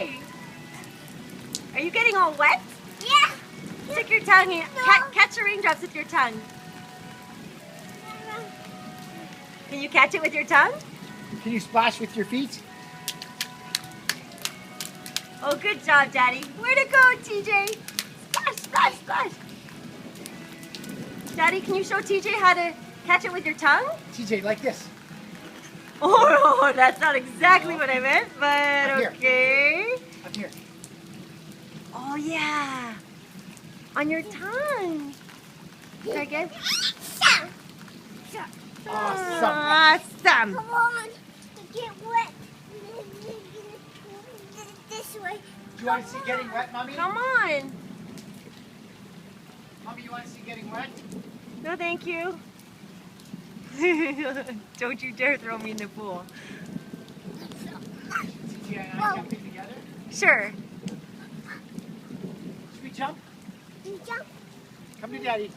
TJ! Are you getting all wet? Yeah. Stick your tongue in. Catch the raindrops with your tongue. Can you catch it with your tongue? Can you splash with your feet? Oh, good job, Daddy. Way to go, TJ. Splash, splash, splash. Daddy, can you show TJ how to catch it with your tongue? TJ, like this. Oh, that's not exactly what I meant, Up but here. okay. Up here. Oh, yeah. On your tongue. Try again. Awesome. Awesome. Come on. Get wet. This way. Do you want to see getting wet, Mommy? Come on. Mommy, you want to see getting wet? No, thank you. Don't you dare throw me in the pool. TJ and I jumping together? Sure. Should we jump? Jump. Come to Daddy.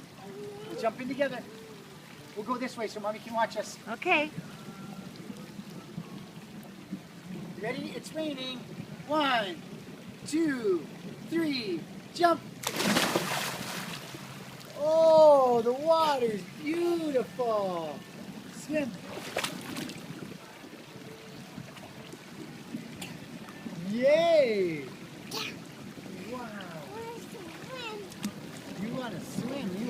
We'll jump in together. We'll go this way so Mommy can watch us. Okay. Ready? It's raining. 1, 2, 3, jump! Oh, the water's beautiful. Swim. Yay!